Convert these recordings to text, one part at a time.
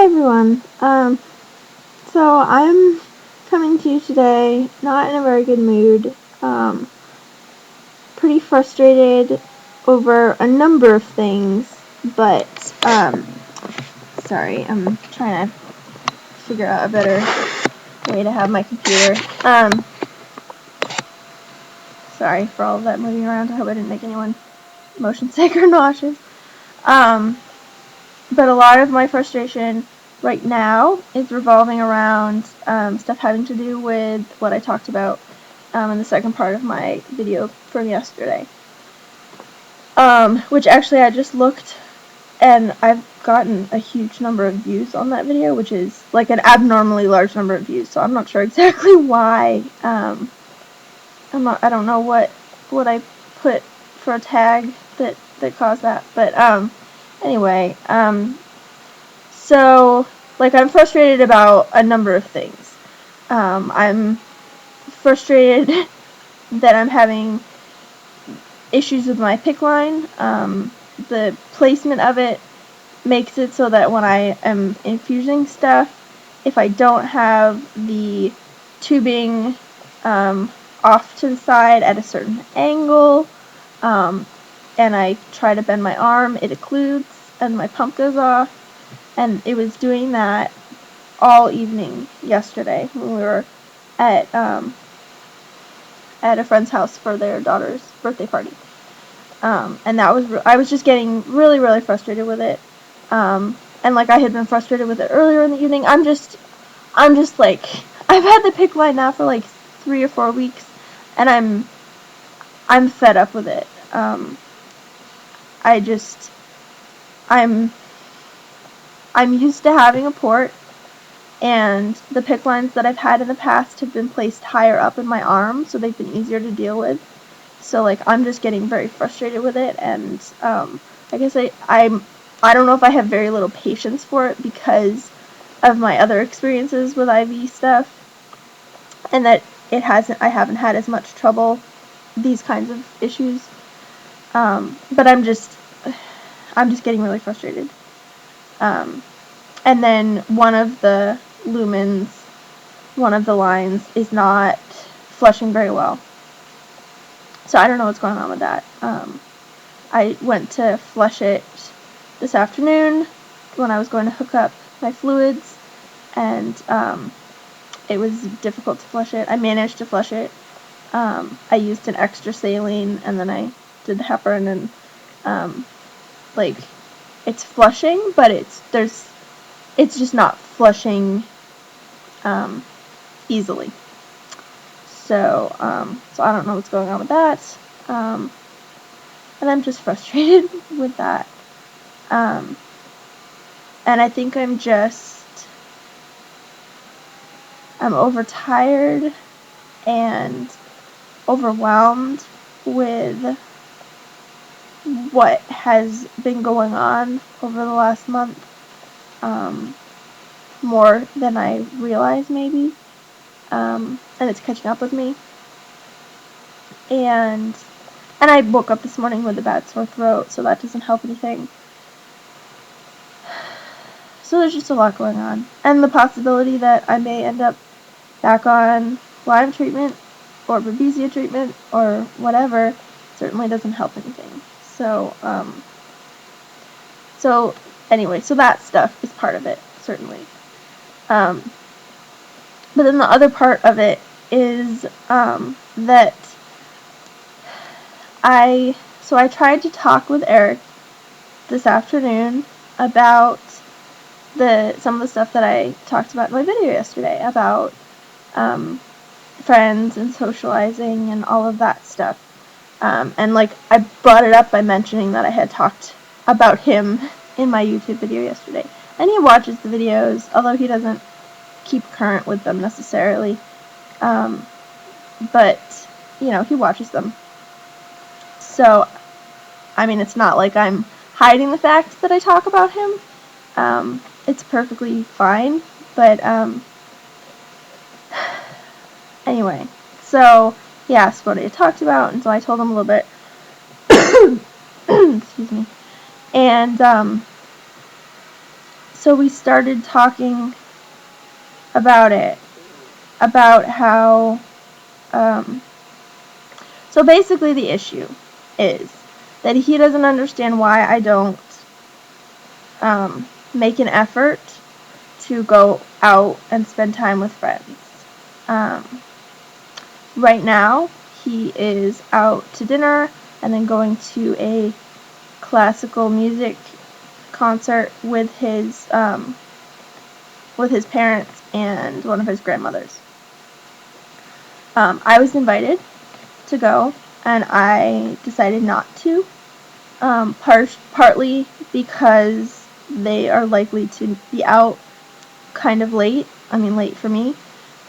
Hi everyone. So I'm coming to you today not in a very good mood. Pretty frustrated over a number of things, but sorry, I'm trying to figure out a better way to have my computer. Sorry for all of that moving around. I hope I didn't make anyone motion sick or nauseous. But a lot of my frustration right now is revolving around stuff having to do with what I talked about in the second part of my video from yesterday. Which actually I just looked and I've gotten a huge number of views on that video, which is like an abnormally large number of views, so I'm not sure exactly why. I don't know what I put for a tag that caused that, but anyway, so like I'm frustrated about a number of things. I'm frustrated that I'm having issues with my PICC line. The placement of it makes it so that when I am infusing stuff, if I don't have the tubing off to the side at a certain angle, and I try to bend my arm, it occludes and my pump goes off. And it was doing that all evening yesterday when we were at a friend's house for their daughter's birthday party. And that was I was just getting really, really frustrated with it. And like I had been frustrated with it earlier in the evening. I'm just like, I've had the PICC line now for like 3 or 4 weeks, and I'm fed up with it. I'm used to having a port, and the PICC lines that I've had in the past have been placed higher up in my arm, so they've been easier to deal with. So like I'm just getting very frustrated with it, and I guess I don't know if I have very little patience for it because of my other experiences with IV stuff, and that I haven't had as much trouble these kinds of issues. But I'm just getting really frustrated. And then one of the lumens, one of the lines, is not flushing very well. So I don't know what's going on with that. I went to flush it this afternoon when I was going to hook up my fluids, and it was difficult to flush it. I managed to flush it. I used an extra saline, and then I did the heparin, and like it's flushing, but it's just not flushing easily. So I don't know what's going on with that. And I'm just frustrated with that. And I think I'm overtired and overwhelmed with what has been going on over the last month. More than I realize, maybe. And it's catching up with me. And I woke up this morning with a bad sore throat, so that doesn't help anything. So there's just a lot going on. And the possibility that I may end up back on Lyme treatment or Babesia treatment or whatever certainly doesn't help anything. So anyway, so that stuff is part of it, certainly. But then the other part of it is that I tried to talk with Eric this afternoon about some of the stuff that I talked about in my video yesterday about friends and socializing and all of that stuff. And like I brought it up by mentioning that I had talked about him in my YouTube video yesterday. And he watches the videos, although he doesn't keep current with them necessarily. But, he watches them. So, I mean, it's not like I'm hiding the fact that I talk about him. It's perfectly fine. But, anyway. So, he asked what I had talked about, and so I told him a little bit. Excuse me. And, So we started talking about it, about how, so basically the issue is that he doesn't understand why I don't make an effort to go out and spend time with friends. Right now, he is out to dinner and then going to a classical music concert with his parents and one of his grandmothers. I was invited to go, and I decided not to. Partly because they are likely to be out kind of late. I mean, late for me,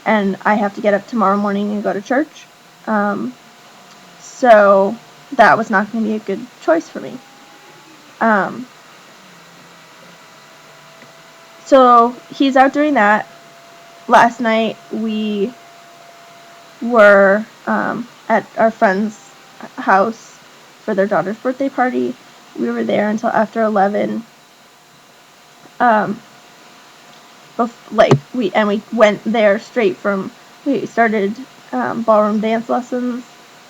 and I have to get up tomorrow morning and go to church. So that was not going to be a good choice for me. So he's out doing that. Last night we were at our friend's house for their daughter's birthday party. We were there until after 11. We went there straight from, we started ballroom dance lessons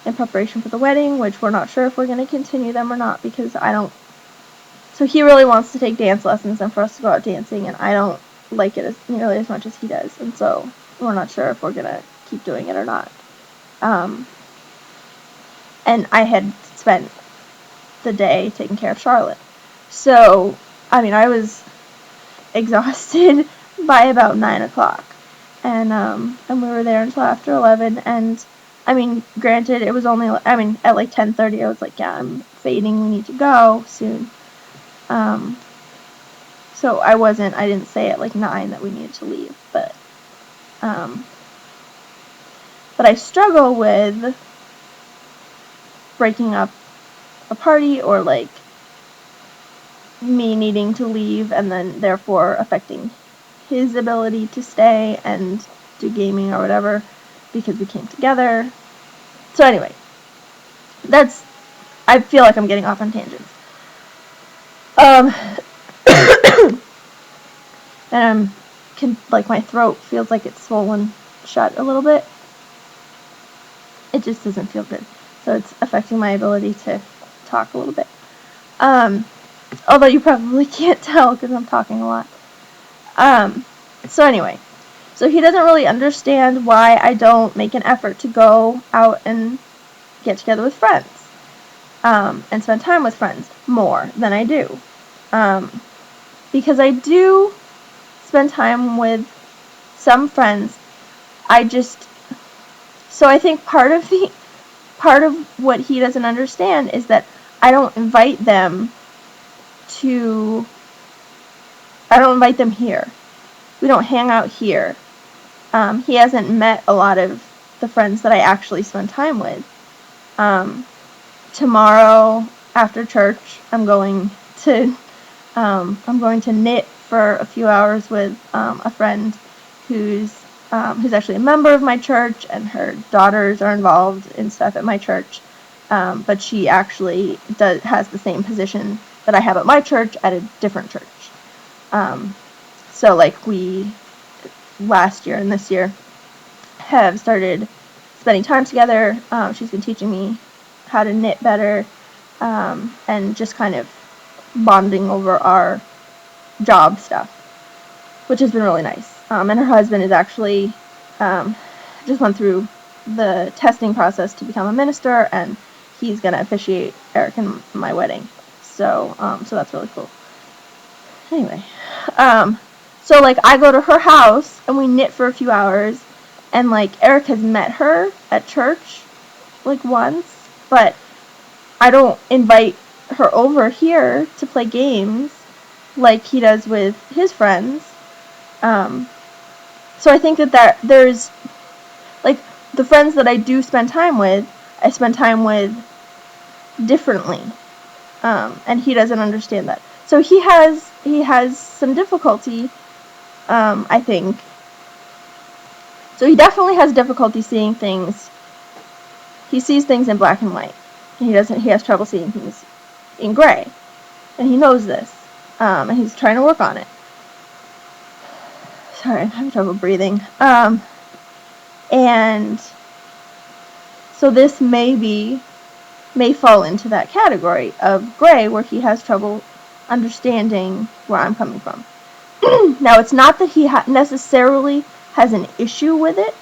in preparation for the wedding, which we're not sure if we're going to continue them or not, because so he really wants to take dance lessons and for us to go out dancing, and I don't like it nearly as much as he does, and so we're not sure if we're going to keep doing it or not. And I had spent the day taking care of Charlotte. So, I mean, I was exhausted by about 9 o'clock. And we were there until after 11. And, I mean, granted, it was only, at like 10:30, I was like, yeah, I'm fading, we need to go soon. So I didn't say at like 9 that we needed to leave, but I struggle with breaking up a party, or like me needing to leave and then therefore affecting his ability to stay and do gaming or whatever because we came together. So anyway, I feel like I'm getting off on tangents. And my throat feels like it's swollen shut a little bit. It just doesn't feel good. So it's affecting my ability to talk a little bit. Although you probably can't tell because I'm talking a lot. So anyway, so he doesn't really understand why I don't make an effort to go out and get together with friends, and spend time with friends more than I do. Because I do spend time with some friends. So I think part of what he doesn't understand is that I don't invite them here. We don't hang out here. He hasn't met a lot of the friends that I actually spend time with. Tomorrow after church, I'm going to knit for a few hours with a friend who's actually a member of my church, and her daughters are involved in stuff at my church. But she actually has the same position that I have at my church at a different church. So like we last year and this year have started spending time together. She's been teaching me how to knit better, and just kind of bonding over our job stuff, which has been really nice. And her husband is actually just went through the testing process to become a minister, and he's going to officiate Eric and my wedding. So that's really cool. Anyway, so like I go to her house and we knit for a few hours, and like Eric has met her at church like once, but I don't invite her over here to play games like he does with his friends. So I think that there's like the friends that I do spend time with, I spend time with differently, and he doesn't understand that. So he has some difficulty, I think. So he definitely has difficulty seeing things. He sees things in black and white. He has trouble seeing things in gray, and he knows this, and he's trying to work on it. sorry, I'm having trouble breathing. And so this may fall into that category of gray, where he has trouble understanding where I'm coming from. Now, it's not that he necessarily has an issue with it.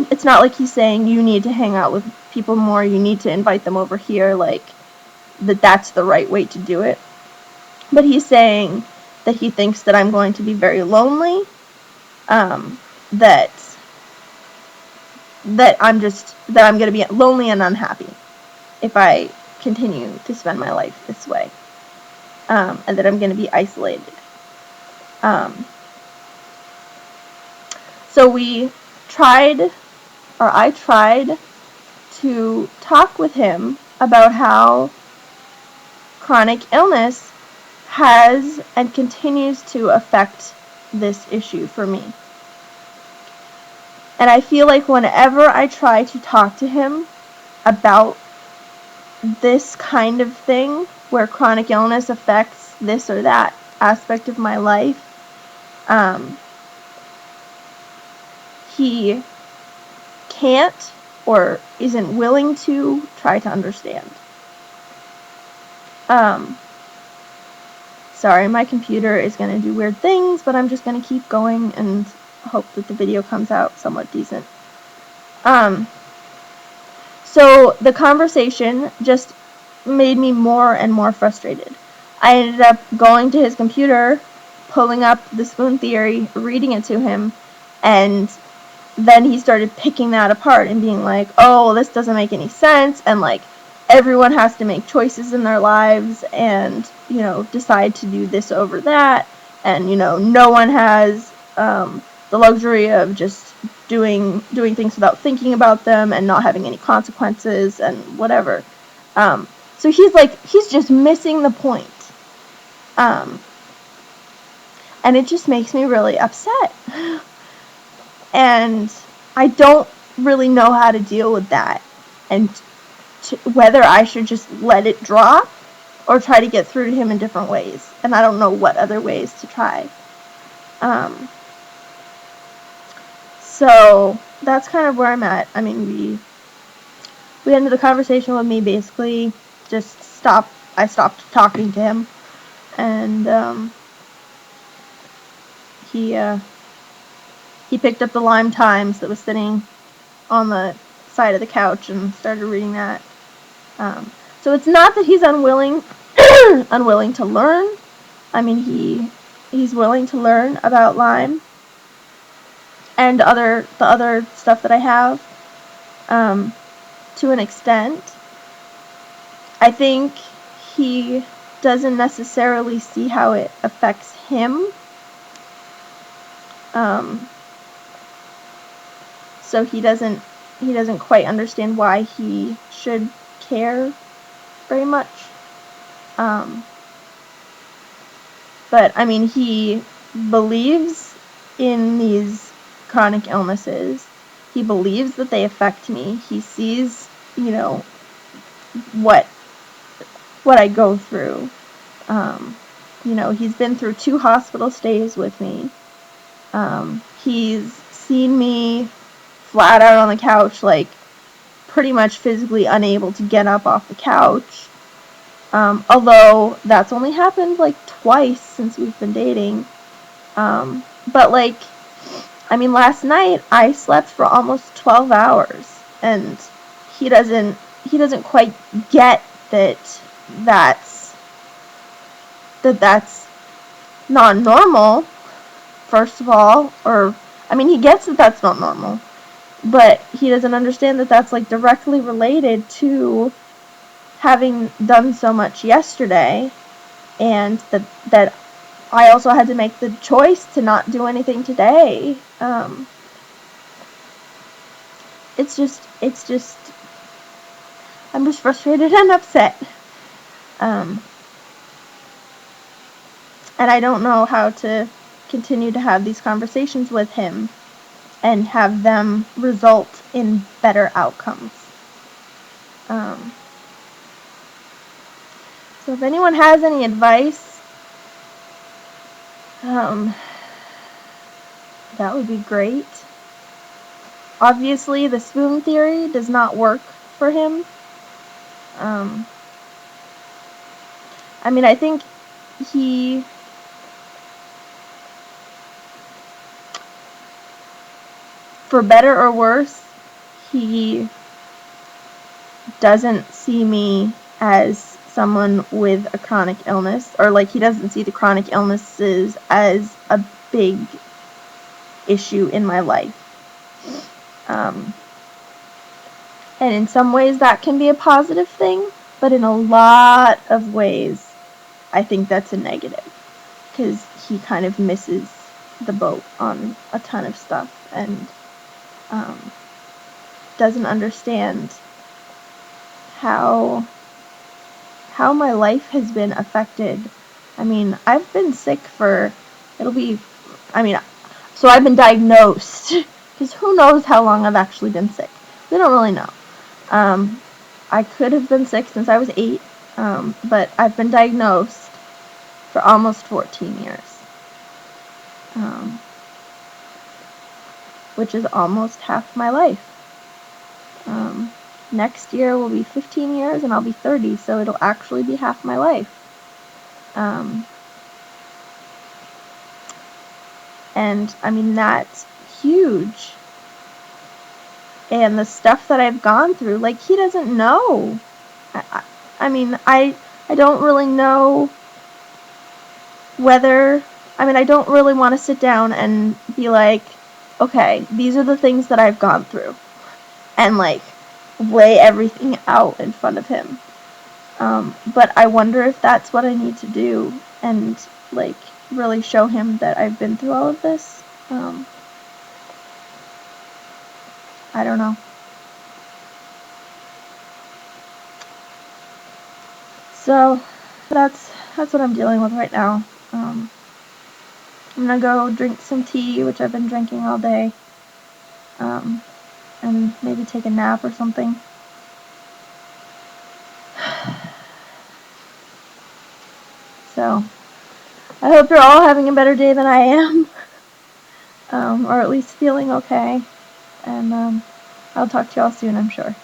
It's not like he's saying you need to hang out with people more, you need to invite them over here, like that's the right way to do it. But he's saying that he thinks that I'm going to be very lonely, that I'm going to be lonely and unhappy if I continue to spend my life this way, and that I'm going to be isolated. So I tried to talk with him about how chronic illness has and continues to affect this issue for me. And I feel like whenever I try to talk to him about this kind of thing, where chronic illness affects this or that aspect of my life, he can't or isn't willing to try to understand. Sorry, my computer is going to do weird things, but I'm just going to keep going and hope that the video comes out somewhat decent. So the conversation just made me more and more frustrated. I ended up going to his computer, pulling up the spoon theory, reading it to him, and then he started picking that apart and being like, oh, this doesn't make any sense, and like everyone has to make choices in their lives and, decide to do this over that, and, no one has the luxury of just doing things without thinking about them and not having any consequences and whatever. So he's just missing the point. And it just makes me really upset. And I don't really know how to deal with that, and whether I should just let it drop or try to get through to him in different ways. And I don't know what other ways to try. So that's kind of where I'm at. I mean, we ended the conversation with me basically just I stopped talking to him, and he picked up the Lime Times that was sitting on the side of the couch and started reading that. So it's not that he's unwilling to learn. I mean, he's willing to learn about Lyme and the other stuff that I have, to an extent. I think he doesn't necessarily see how it affects him. So he doesn't quite understand why he should care very much. But I mean, he believes in these chronic illnesses. He believes that they affect me. He sees, what I go through. He's been through 2 hospital stays with me. He's seen me flat out on the couch, like pretty much physically unable to get up off the couch. Although that's only happened like twice since we've been dating. But like, I mean, last night I slept for almost 12 hours, and he doesn't quite get that's not normal, first of all. Or, I mean, he gets that that's not normal, but he doesn't understand that that's like directly related to having done so much yesterday, and that I also had to make the choice to not do anything today. It's just I'm just frustrated and upset. And I don't know how to continue to have these conversations with him and have them result in better outcomes. So if anyone has any advice, that would be great. Obviously, the spoon theory does not work for him. I mean, I think he... for better or worse, he doesn't see me as someone with a chronic illness, or like he doesn't see the chronic illnesses as a big issue in my life. And in some ways that can be a positive thing, but in a lot of ways I think that's a negative, because he kind of misses the boat on a ton of stuff and doesn't understand how my life has been affected. I mean, I've been sick for, so I've been diagnosed, because who knows how long I've actually been sick. We don't really know. I could have been sick since I was 8, but I've been diagnosed for almost 14 years, which is almost half my life. Next year will be 15 years and I'll be 30, so it'll actually be half my life. And I mean, that's huge. And the stuff that I've gone through, like, he doesn't know. I don't really know whether, I don't really want to sit down and be like, okay, these are the things that I've gone through, and like lay everything out in front of him. But I wonder if that's what I need to do, and like really show him that I've been through all of this. I don't know. So that's what I'm dealing with right now. I'm gonna go drink some tea, which I've been drinking all day, and maybe take a nap or something. So I hope you're all having a better day than I am, or at least feeling okay. And I'll talk to y'all soon, I'm sure.